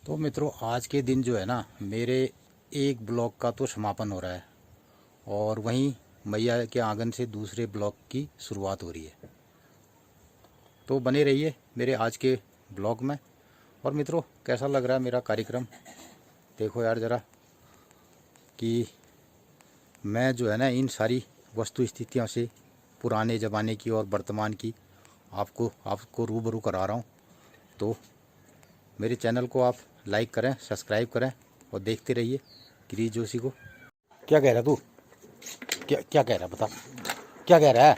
तो मित्रों, आज के दिन जो है ना, मेरे एक ब्लॉग का तो समापन हो रहा है और वहीं मैया के आंगन से दूसरे ब्लॉग की शुरुआत हो रही है। तो बने रहिए मेरे आज के ब्लॉग में। और मित्रों, कैसा लग रहा है मेरा कार्यक्रम? देखो यार ज़रा कि मैं जो है ना, इन सारी वस्तु स्थितियों से पुराने ज़माने की और वर्तमान की आपको रूबरू करा रहा हूँ। तो मेरे चैनल को आप लाइक करें, सब्सक्राइब करें और देखते रहिए गिरीश जोशी को। क्या कह रहा तू? क्या क्या कह रहा है, बता। क्या कह रहा है?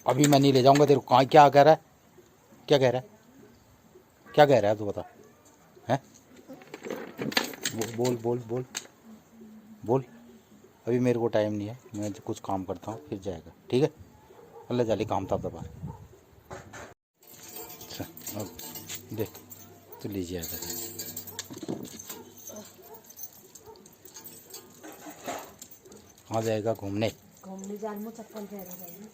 अभी मैं नहीं ले जाऊंगा तेरे को। कहाँ? क्या कह रहा है? क्या कह रहा है? क्या कह रहा है तू, बता। हैं? बोल बोल बोल बोल। अभी मेरे को टाइम नहीं है, मैं कुछ काम करता हूँ, फिर जाएगा। ठीक है? अल्लाह जाली काम था दबा। अच्छा, अब देख तो लीजिए आएगा। कहाँ जाएगा? घूमने जाने चप्पल कह रहा है।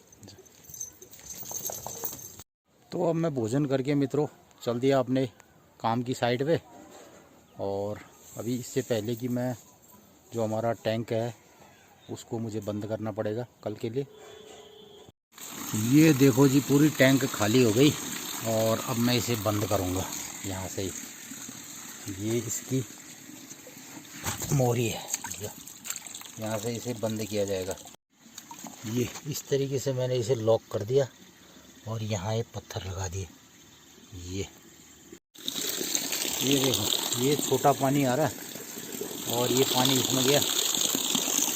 तो अब मैं भोजन करके मित्रों चल दिया अपने काम की साइड पे। और अभी इससे पहले कि मैं जो हमारा टैंक है उसको मुझे बंद करना पड़ेगा कल के लिए। ये देखो जी, पूरी टैंक खाली हो गई और अब मैं इसे बंद करूँगा यहाँ से ही। ये इसकी मोरी है, यहाँ से इसे बंद किया जाएगा। ये इस तरीके से मैंने इसे लॉक कर दिया और यहाँ एक पत्थर लगा दिए। ये देखो, ये छोटा पानी आ रहा है और ये पानी इसमें गया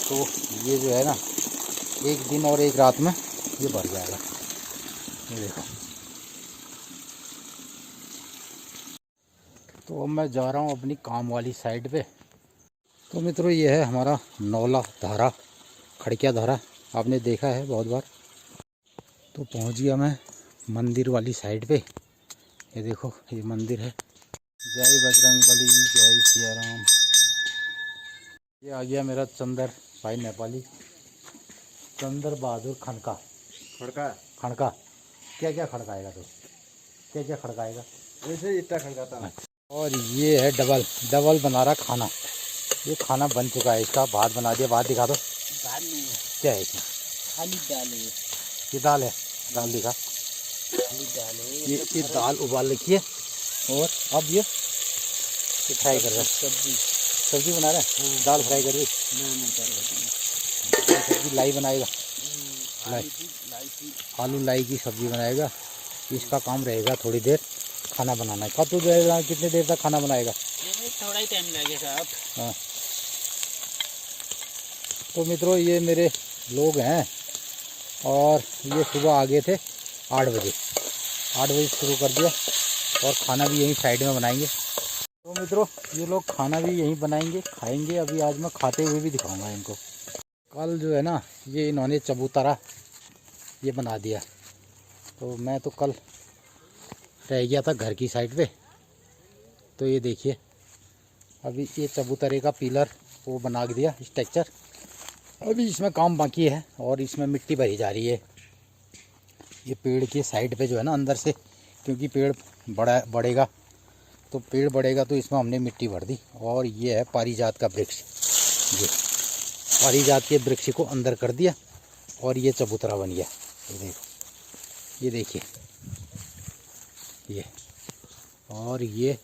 तो ये जो है ना, एक दिन और एक रात में ये भर जाएगा। ये देखो। तो अब मैं जा रहा हूँ अपनी काम वाली साइड पे। तो मित्रों, ये है हमारा नौला धारा, खड़किया धारा, आपने देखा है बहुत बार। तो पहुँच गया मैं मंदिर वाली साइड पे। ये देखो, ये मंदिर है। जय बजरंग बली, जय सिया राम। ये आ गया मेरा चंदर भाई नेपाली, चंदर बहादुर खड़का। खड़का क्या क्या खड़काएगा तो? क्या क्या खड़काएगा? वैसे इतना खड़काता है। और ये है डबल बना रहा खाना। ये खाना बन चुका है, इसका भात बना दिया। भात दिखा दो। दाल नहीं है, क्या है इसमें? खाली दाल है। ये दाल है? दाल दिखा। खाली दाल है। ये दाल उबाल रखी है और अब ये फ्राई कर रहा है। सब्जी बना रहा है। दाल फ्राई कर रही। सब्जी लाई बनाएगा। आलू लाई की सब्जी बनाएगा। इसका काम रहेगा थोड़ी देर खाना बनाना है। कब तो जाएगा? कितने देर तक खाना बनाएगा? थोड़ा ही टाइम लगेगा अब। हाँ। तो मित्रों, ये मेरे लोग हैं और ये सुबह आ गए थे 8 बजे। 8 बजे शुरू कर दिया और खाना भी यहीं साइड में बनाएंगे। तो मित्रों, ये लोग खाना भी यहीं बनाएंगे, खाएंगे। अभी आज मैं खाते हुए भी दिखाऊंगा इनको। कल जो है ना, ये इन्होंने चबूतरा ये बना दिया। तो मैं तो कल रह गया था घर की साइड पे। तो ये देखिए, अभी ये चबूतरे का पिलर वो बना दिया, स्ट्रक्चर। अभी इसमें काम बाकी है और इसमें मिट्टी भरी जा रही है। ये पेड़ के साइड पे जो है ना, अंदर से, क्योंकि पेड़ बढ़ेगा तो इसमें हमने मिट्टी भर दी। और ये है पारिजात का वृक्ष। ये पारिजात के वृक्ष को अंदर कर दिया और ये चबूतरा बन गया। ये देखो, ये देखिए, ये और ये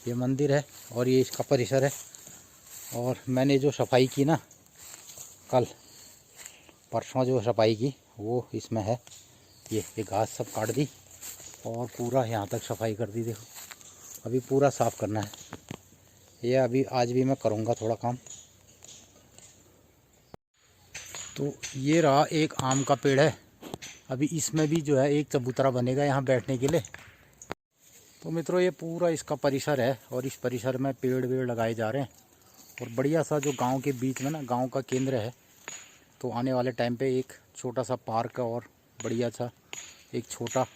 मंदिर है और ये इसका परिसर है। और मैंने जो सफाई की ना कल परसों, जो सफाई की वो इसमें है। ये घास सब काट दी और पूरा यहाँ तक सफाई कर दी। देखो, अभी पूरा साफ़ करना है। ये अभी आज भी मैं करूँगा थोड़ा काम। तो ये रहा एक आम का पेड़ है। अभी इसमें भी जो है एक चबूतरा बनेगा यहाँ बैठने के लिए। तो मित्रों, ये पूरा इसका परिसर है और इस परिसर में पेड़ वेड़ लगाए जा रहे हैं। और बढ़िया सा जो गांव के बीच में ना, गांव का केंद्र है। तो आने वाले टाइम पे एक छोटा सा पार्क और बढ़िया सा एक छोटा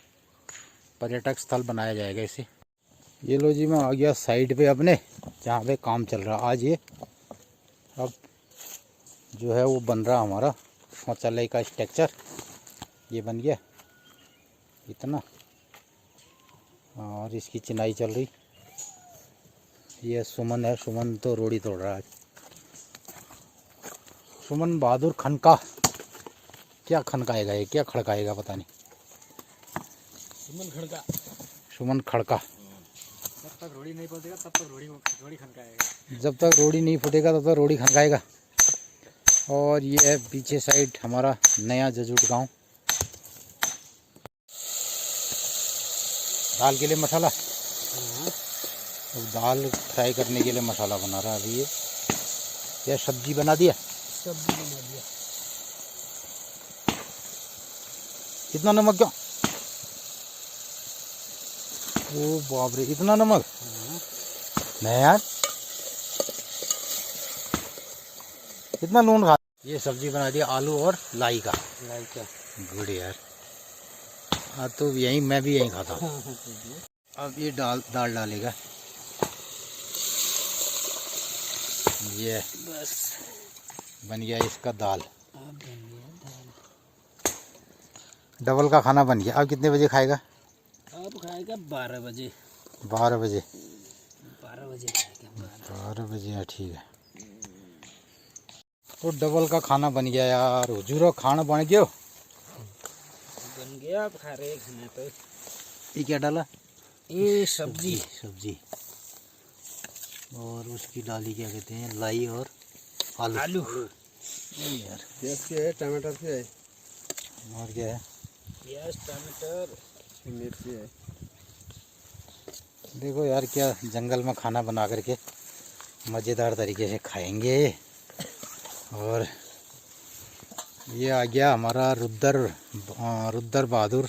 पर्यटक स्थल बनाया जाएगा इसे। ये लो जी, मैं आ गया साइड पे अपने, जहाँ पे काम चल रहा आज। ये अब जो है वो बन रहा हमारा शौचालय का स्ट्रक्चर। ये बन गया इतना और इसकी चिनाई चल रही। ये सुमन है, सुमन तो रोड़ी तोड़ रहा है। सुमन बहादुर खनका, क्या खनकाएगा ये, क्या खड़काएगा पता नहीं। सुमन खड़का, सुमन खड़का। जब तक रोड़ी नहीं फूटेगा तब तक रोड़ी खनकाएगा। जब तक रोड़ी नहीं फूटेगा तब तक रोड़ी खनकाएगा। और ये है पीछे साइड हमारा नया जजूट गांव। दाल के लिए मसाला, अब दाल फ्राई करने के लिए मसाला बना रहा है अभी ये सब्जी बना दिया। सब्जी बना दिया। इतना नमक क्यों? ओ बाप रे, इतना नमक? नहीं यार, इतना नून खा। ये सब्जी बना दिया आलू और लाई का। गुड यार, हाँ तो यही मैं भी यही खाता हूँ। अब ये दाल डालेगा। ये बस बन गया इसका दाल। अब बन गया दाल। डबल का खाना बन गया। अब कितने बजे खाएगा? अब खाएगा 12 बजे। 12 बजे? 12 बजे खाएगा। 12 बजे, हाँ ठीक है। तो डबल का खाना बन गया यार। हुजूर खाना बन गया। बन गया, अब खा रहे खाने पे। ये क्या डाला? ये सब्जी। सब्जी और उसकी डाली क्या कहते हैं, लाई और आलू। आलू यार प्याज के है, टमाटर के है, और क्या है? प्याज टमाटर मिर्ची है। देखो यार क्या जंगल में खाना बना करके मज़ेदार तरीके से खाएंगे। और ये आ गया हमारा रुद्र बहादुर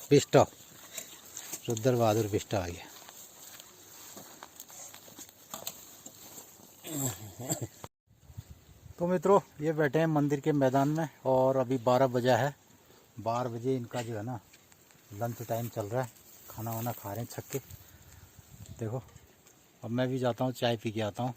पिस्टा। रुद्र बहादुर पिस्टा आ गया। तो मित्रों ये बैठे हैं मंदिर के मैदान में और अभी 12 बजा है। 12 बजे इनका जो है ना लंच टाइम चल रहा है। खाना वाना खा रहे हैं छक के। देखो अब मैं भी जाता हूँ, चाय पी के आता हूँ।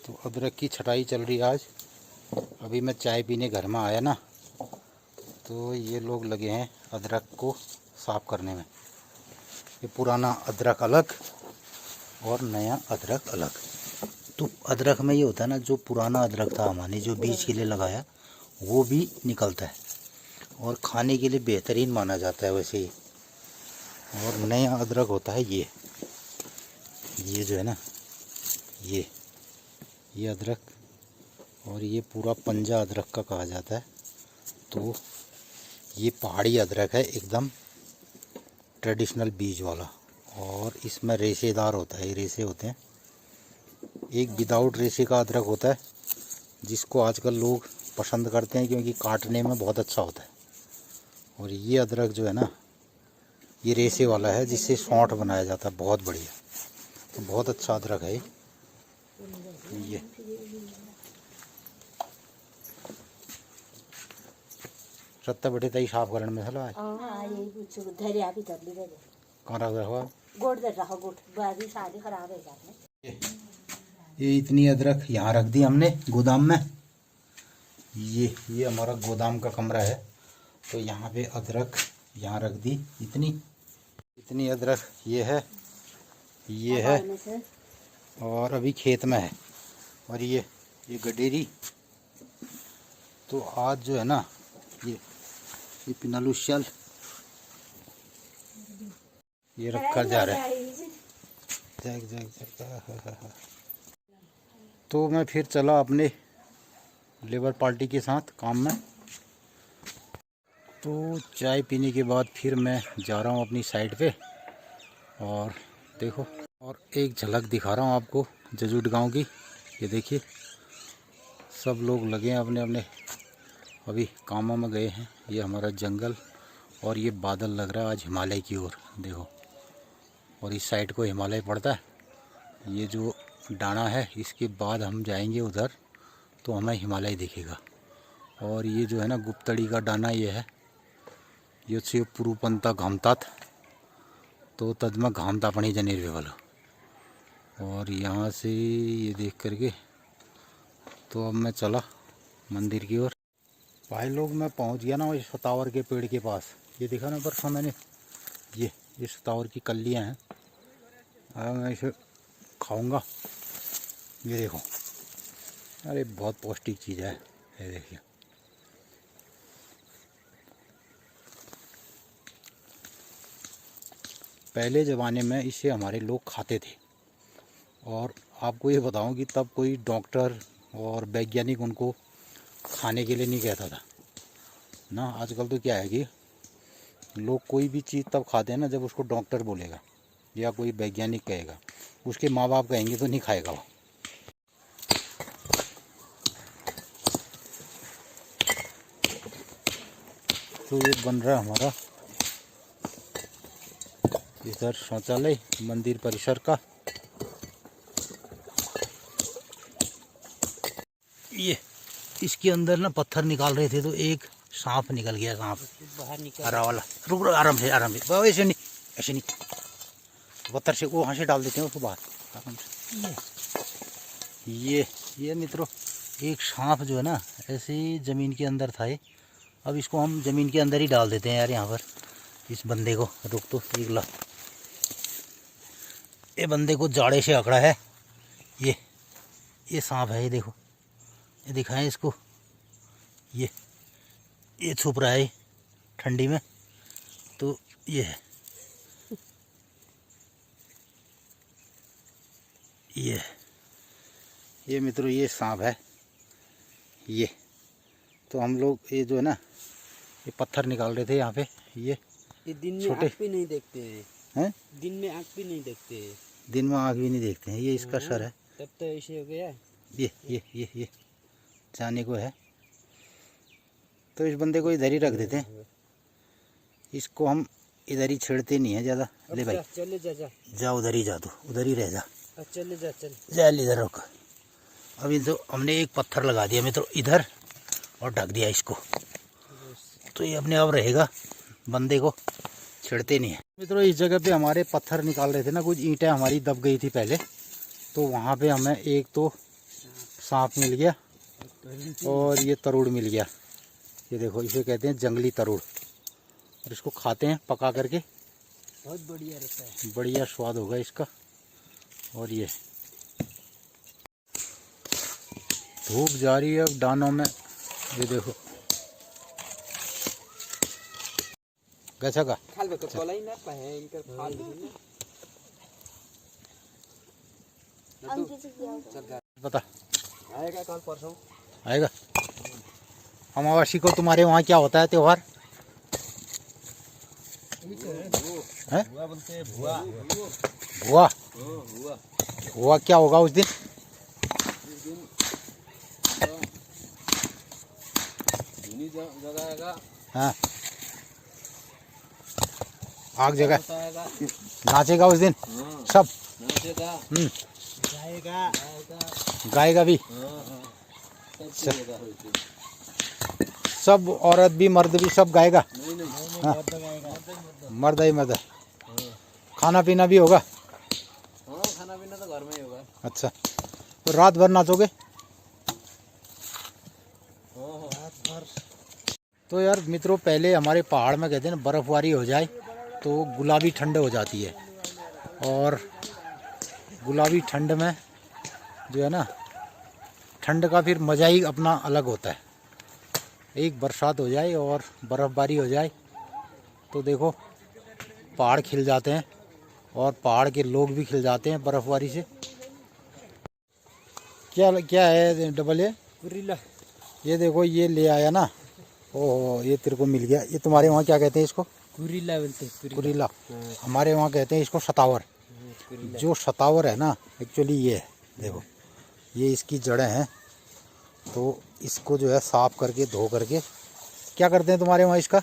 तो अदरक की छटाई चल रही है आज। अभी मैं चाय पीने घर में आया ना, तो ये लोग लगे हैं अदरक को साफ करने में। ये पुराना अदरक अलग और नया अदरक अलग। तो अदरक में ये होता है ना, जो पुराना अदरक था हमारे जो बीज के लिए लगाया वो भी निकलता है और खाने के लिए बेहतरीन माना जाता है वैसे ही। और नया अदरक होता है ये जो है ना, ये अदरक, और ये पूरा पंजा अदरक का कहा जाता है। तो ये पहाड़ी अदरक है एकदम ट्रेडिशनल बीज वाला, और इसमें रेशेदार होता है, ये रेशे होते हैं। एक विदाउट रेशे का अदरक होता है जिसको आजकल लोग पसंद करते हैं क्योंकि काटने में बहुत अच्छा होता है। और ये अदरक जो है ना, ये रेशे वाला है जिससे सौंठ बनाया जाता है। बहुत बढ़िया, तो बहुत अच्छा अदरक है ये। सत्ता बेटे तई साफ करने में हला कहाँ रख हुआ ये इतनी अदरक यहाँ रख दी हमने गोदाम में। ये हमारा गोदाम का कमरा है, तो यहाँ पे अदरक यहाँ रख दी। इतनी अदरक ये है और अभी खेत में है। और ये गडेरी। तो आज जो है ना ये पिनालुशल ये रखकर जा रहा है। तो मैं फिर चला अपने लेबर पार्टी के साथ काम में। तो चाय पीने के बाद फिर मैं जा रहा हूँ अपनी साइड पे। और देखो, और एक झलक दिखा रहा हूँ आपको जजूट गांव की। ये देखिए सब लोग लगे हैं अपने अपने अभी कामों में गए हैं। ये हमारा जंगल और ये बादल लग रहा है आज हिमालय की ओर, देखो। और इस साइड को हिमालय पड़ता है। ये जो डाना है इसके बाद हम जाएंगे उधर तो हमें हिमालय दिखेगा। और ये जो है ना गुप्तड़ी का डाना ये है, ये से पुरुपंता घमतात। तो तजमा घाम तापणी जनेर वाला। और यहाँ से ये देख करके तो अब मैं चला मंदिर की ओर। भाई लोग मैं पहुँच गया ना इस सतावर के पेड़ के पास। ये देखा ना परसों मैंने, ये सतावर की कलियाँ हैं। अब मैं इसे खाऊंगा। ये देखो, अरे बहुत पौष्टिक चीज़ है ये देखिए। पहले ज़माने में इसे हमारे लोग खाते थे। और आपको ये बताऊं कि तब कोई डॉक्टर और वैज्ञानिक उनको खाने के लिए नहीं कहता था ना। आजकल तो क्या है कि लोग कोई भी चीज़ तब खाते हैं ना जब उसको डॉक्टर बोलेगा या कोई वैज्ञानिक कहेगा। उसके माँ बाप कहेंगे तो नहीं खाएगा वो। तो ये बन रहा है हमारा इधर शौचालय मंदिर परिसर का। ये इसके अंदर ना पत्थर निकाल रहे थे तो एक सांप निकल गया। सांप बाहर निकल हरा वाला। रुक रुक, आराम से आराम से, ऐसे नहीं ऐसे नहीं, पत्थर से वो वहाँ से डाल देते हैं उसको बाहर आराम से। ये मित्रों एक सांप जो है ना ऐसे ज़मीन के अंदर था। ये अब इसको हम ज़मीन के अंदर ही डाल देते हैं यार। यहाँ पर इस बंदे को रुक तो एक ला, ये बंदे को जाड़े से अकड़ा है। ये सांप है, ये देखो, ये दिखाएं इसको। ये छुप रहा है ठंडी में, तो ये है, ये मित्रों ये सांप है। ये तो हम लोग ये जो है ना ये पत्थर निकाल रहे थे यहाँ पे। ये दिन में आँख भी नहीं देखते हैं, दिन में आँख भी नहीं देखते, दिन में आँख भी नहीं देखते हैं। ये इसका सर है। तब तो ऐसे हो गया। ये जाने को है तो इस बंदे को इधर ही रख देते हैं। इसको हम इधर ही छेड़ते नहीं है ज़्यादा। ले भाई चले जा उधर ही जा, तो उधर ही रह जा। चले जा इधर रुक। अभी तो हमने एक पत्थर लगा दिया मित्रों इधर और ढक दिया इसको, तो ये अपने आप रहेगा, बंदे को छेड़ते नहीं है। मित्रों इस जगह पे हमारे पत्थर निकाल रहे थे ना, कुछ ईंटें हमारी दब गई थी पहले, तो वहाँ पे हमें एक तो सांप मिल गया और ये तरुड़ मिल गया। ये देखो इसे कहते हैं जंगली तरुड़, और इसको खाते हैं पका करके, बहुत बढ़िया रहता है, बढ़िया स्वाद होगा इसका। और ये धूप जा रही है अब डानों में। ये देखो कैसा का खाल बे कोला ही ना पाए इनका खाल पता आएगा कल परसों आएगा। अमावस्या को तुम्हारे वहाँ क्या होता है त्योहार है? भुआ बोलते हैं, भुआ हुआ भुआ हुआ क्या होगा उस दिन? जगाएगा, हाँ आग जगह बताएगा, नाचेगा उस दिन सब। नाचेगा, गाएगा, गाएगा भी सब सब, औरत भी मर्द भी सब गाएगा। नहीं हाँ। गाएगा, मर्द ही मर्द। खाना पीना भी होगा। हाँ खाना पीना तो घर में ही होगा। अच्छा तो रात भर नाचोगे? रात भर। तो यार मित्रों पहले हमारे पहाड़ में कहते हैं ना बर्फ़बारी हो जाए तो गुलाबी ठंड हो जाती है, और गुलाबी ठंड में जो है ना ठंड का फिर मज़ा ही अपना अलग होता है। एक बरसात हो जाए और बर्फ़बारी हो जाए तो देखो पहाड़ खिल जाते हैं और पहाड़ के लोग भी खिल जाते हैं बर्फ़बारी से। क्या क्या है डबल है कुरीला, ये देखो ये ले आया ना। ओह ये तेरे को मिल गया। ये तुम्हारे वहाँ क्या कहते हैं इसको? कुरीला बोलते हैं, कुरीला। हमारे वहाँ कहते हैं इसको सतावर। जो सतावर है ना एक्चुअली ये है, देखो ये इसकी जड़ें हैं। तो इसको जो है साफ करके धो करके क्या करते हैं तुम्हारे वहाँ इसका?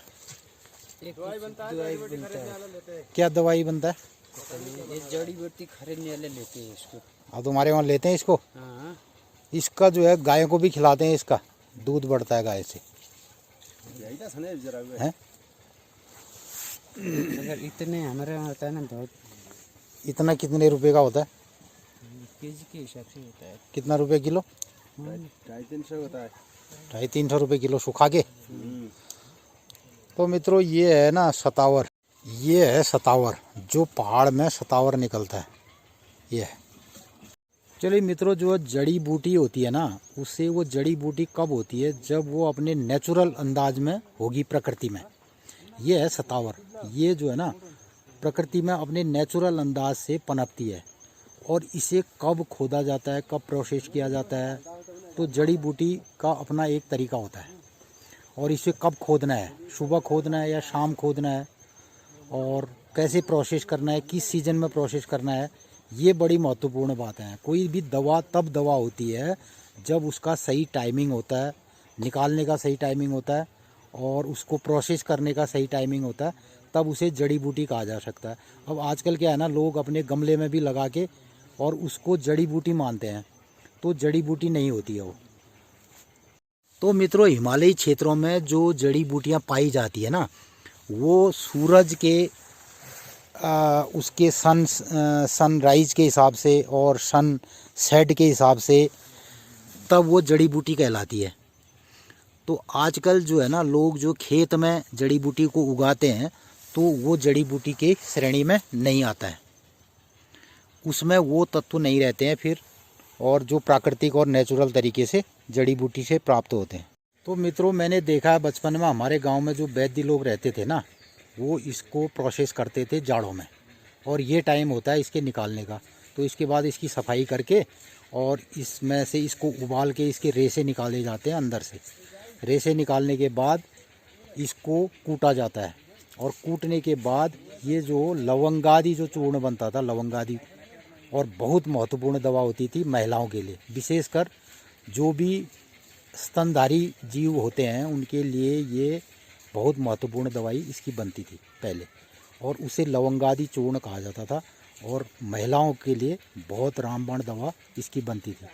दवाई बनता है। क्या दवाई बनता है? ये जड़ी बूटी खरीदने वाले लेते हैं इसको। अब तुम्हारे वहाँ लेते हैं इसको? हाँ इसका जो है गाय को भी खिलाते हैं, इसका दूध बढ़ता है गाय से। हैं? अगर इतने हमारे यहाँ होता है ना तो इतना कितने रुपए का होता है? केजी के हिसाब से होता है। कितना रुपए किलो? 250-300 होता है। 250-300 रुपए किलो सूखा के। तो मित्रों ये है ना सतावर, ये है सतावर, जो पहाड़ में सतावर निकलता है ये है। चलिए मित्रों, जो जड़ी बूटी होती है ना, उससे वो जड़ी बूटी कब होती है? जब वो अपने नेचुरल अंदाज में होगी प्रकृति में। ये है सतावर, ये जो है ना प्रकृति में अपने नेचुरल अंदाज से पनपती है। और इसे कब खोदा जाता है, कब प्रोसेस किया जाता है, तो जड़ी बूटी का अपना एक तरीका होता है। और इसे कब खोदना है, सुबह खोदना है या शाम खोदना है, और कैसे प्रोसेस करना है, किस सीजन में प्रोसेस करना है, ये बड़ी महत्वपूर्ण बात है। कोई भी दवा तब दवा होती है जब उसका सही टाइमिंग होता है, निकालने का सही टाइमिंग होता है, और उसको प्रोसेस करने का सही टाइमिंग होता है, तब उसे जड़ी बूटी कहा जा सकता है। अब आजकल क्या है ना, लोग अपने गमले में भी लगा के और उसको जड़ी बूटी मानते हैं, तो जड़ी बूटी नहीं होती है वो। तो मित्रों, हिमालयी क्षेत्रों में जो जड़ी बूटियाँ पाई जाती है ना, वो सूरज के उसके सनराइज के हिसाब से और सन सेट के हिसाब से तब वो जड़ी बूटी कहलाती है। तो आजकल जो है ना, लोग जो खेत में जड़ी बूटी को उगाते हैं, तो वो जड़ी बूटी के श्रेणी में नहीं आता है, उसमें वो तत्व नहीं रहते हैं फिर, और जो प्राकृतिक और नेचुरल तरीके से जड़ी बूटी से प्राप्त होते हैं। तो मित्रों, मैंने देखा है बचपन में हमारे गांव में जो वैद्य लोग रहते थे ना, वो इसको प्रोसेस करते थे जाड़ों में, और ये टाइम होता है इसके निकालने का। तो इसके बाद इसकी सफाई करके और इसमें से इसको उबाल के इसके रेशे निकाले जाते हैं अंदर से। रेशे निकालने के बाद इसको कूटा जाता है, और कूटने के बाद ये जो लवंगादि जो चूर्ण बनता था, लवंगादि, और बहुत महत्वपूर्ण दवा होती थी महिलाओं के लिए, विशेषकर जो भी स्तनधारी जीव होते हैं उनके लिए ये बहुत महत्वपूर्ण दवाई इसकी बनती थी पहले, और उसे लवंगादि चूर्ण कहा जाता था, और महिलाओं के लिए बहुत रामबाण दवा इसकी बनती थी।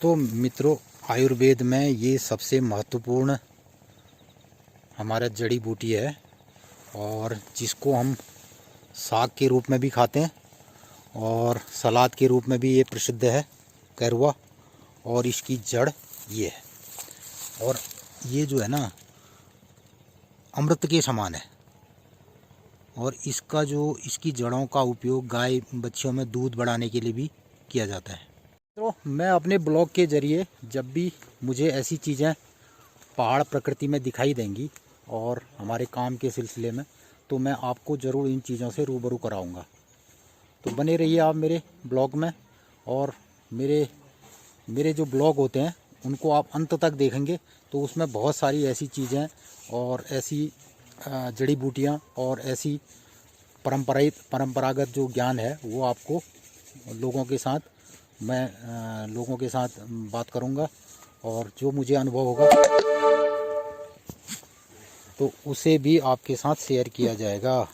तो मित्रों, आयुर्वेद में ये सबसे महत्वपूर्ण हमारा जड़ी बूटी है, और जिसको हम साग के रूप में भी खाते हैं और सलाद के रूप में भी ये प्रसिद्ध है, कैरुआ। और इसकी जड़ ये है, और ये जो है ना अमृत के समान है। और इसकी जड़ों का उपयोग गाय बच्चों में दूध बढ़ाने के लिए भी किया जाता है। तो मैं अपने ब्लॉग के ज़रिए जब भी मुझे ऐसी चीज़ें पहाड़ प्रकृति में दिखाई देंगी और हमारे काम के सिलसिले में, तो मैं आपको ज़रूर इन चीज़ों से रूबरू कराऊंगा। तो बने रहिए आप मेरे ब्लॉग में, और मेरे जो ब्लॉग होते हैं उनको आप अंत तक देखेंगे तो उसमें बहुत सारी ऐसी चीज़ें और ऐसी जड़ी बूटियाँ और ऐसी परंपरागत जो ज्ञान है वो आपको लोगों के साथ बात करूँगा, और जो मुझे अनुभव होगा तो उसे भी आपके साथ शेयर किया जाएगा।